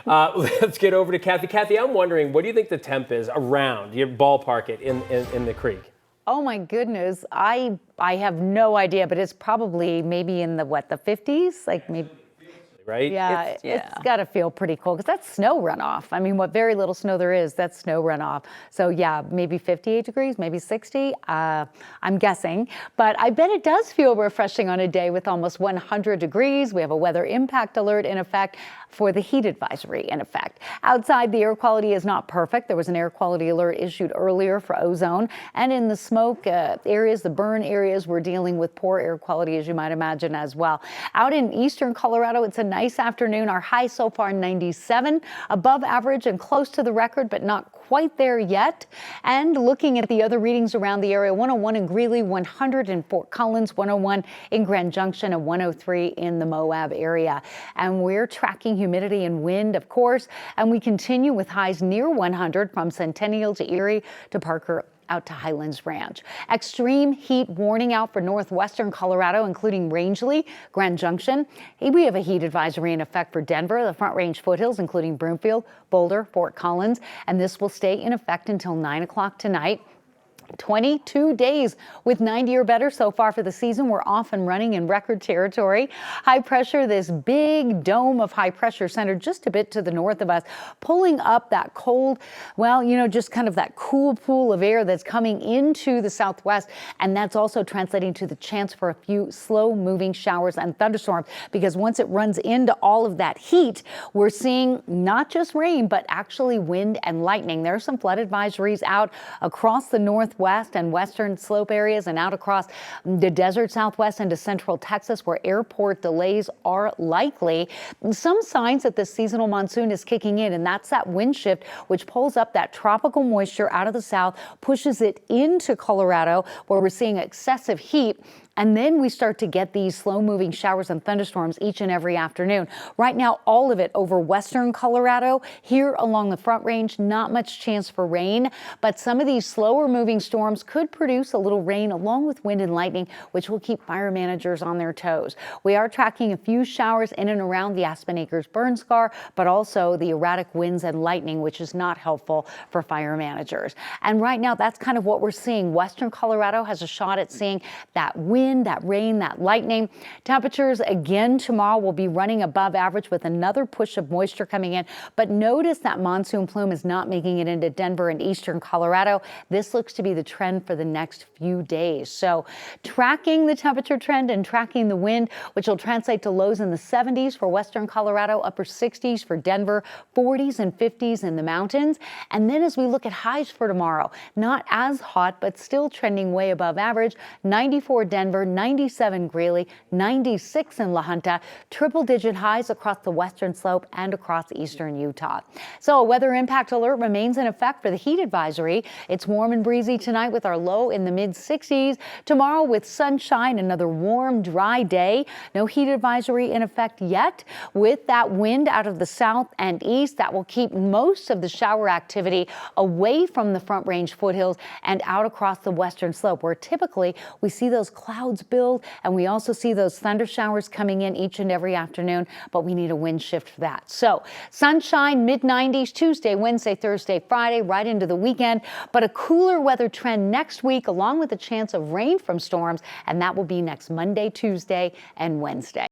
Let's get over to Kathy. Kathy, I'm wondering, what do you think the temp is around? You ballpark it in the creek. Oh my goodness, I have no idea, but it's probably maybe in the 50s, like maybe. Right? Yeah, it's got to feel pretty cool because that's snow runoff. I mean, what very little snow there is, that's snow runoff. So yeah, maybe 58 degrees, maybe 60, I'm guessing. But I bet it does feel refreshing on a day with almost 100 degrees. We have a weather impact alert in effect for the heat advisory in effect. Outside, the air quality is not perfect. There was an air quality alert issued earlier for ozone. And in the smoke areas, the burn areas, we're dealing with poor air quality, as you might imagine, as well. Out in eastern Colorado, it's a nice afternoon. Our high so far 97, above average and close to the record, but not quite there yet. And looking at the other readings around the area, 101 in Greeley, 100 in Fort Collins, 101 in Grand Junction, and 103 in the Moab area. And we're tracking humidity and wind, of course, and we continue with highs near 100 from Centennial to Erie to Parker out to Highlands Ranch. Extreme heat warning out for northwestern Colorado, including Rangeley, Grand Junction. We have a heat advisory in effect for Denver, the Front Range foothills, including Broomfield, Boulder, Fort Collins, and this will stay in effect until 9 o'clock tonight. 22 days with 90 or better so far for the season. We're off and running in record territory. High pressure, this big dome of high pressure centered just a bit to the north of us, pulling up that cold, well, just kind of that cool pool of air that's coming into the southwest. And that's also translating to the chance for a few slow moving showers and thunderstorms, because once it runs into all of that heat, we're seeing not just rain, but actually wind and lightning. There are some flood advisories out across the northwest and western slope areas and out across the desert southwest into central Texas, where airport delays are likely. Some signs that the seasonal monsoon is kicking in, and that's that wind shift, which pulls up that tropical moisture out of the south, pushes it into Colorado, where we're seeing excessive heat. And then we start to get these slow-moving showers and thunderstorms each and every afternoon. Right now, all of it over western Colorado. Here along the Front Range, not much chance for rain, but some of these slower-moving storms could produce a little rain along with wind and lightning, which will keep fire managers on their toes. We are tracking a few showers in and around the Aspen Acres burn scar, but also the erratic winds and lightning, which is not helpful for fire managers. And right now, that's kind of what we're seeing. Western Colorado has a shot at seeing that wind, that rain, that lightning. Temperatures again tomorrow will be running above average with another push of moisture coming in. But notice that monsoon plume is not making it into Denver and eastern Colorado. This looks to be the trend for the next few days. So tracking the temperature trend and tracking the wind, which will translate to lows in the 70s for western Colorado, upper 60s for Denver, 40s and 50s in the mountains. And then as we look at highs for tomorrow, not as hot, but still trending way above average. 94 Denver, 97 Greeley, 96 in La Junta, triple-digit highs across the western slope and across eastern Utah. So a weather impact alert remains in effect for the heat advisory. It's warm and breezy tonight with our low in the mid-60s. Tomorrow with sunshine, another warm, dry day. No heat advisory in effect yet. With that wind out of the south and east, that will keep most of the shower activity away from the Front Range foothills and out across the western slope, where typically we see those clouds build, and we also see those thunder showers coming in each and every afternoon, but we need a wind shift for that. So sunshine, mid-90s Tuesday, Wednesday, Thursday, Friday, right into the weekend, but a cooler weather trend next week, along with a chance of rain from storms, and that will be next Monday, Tuesday, and Wednesday.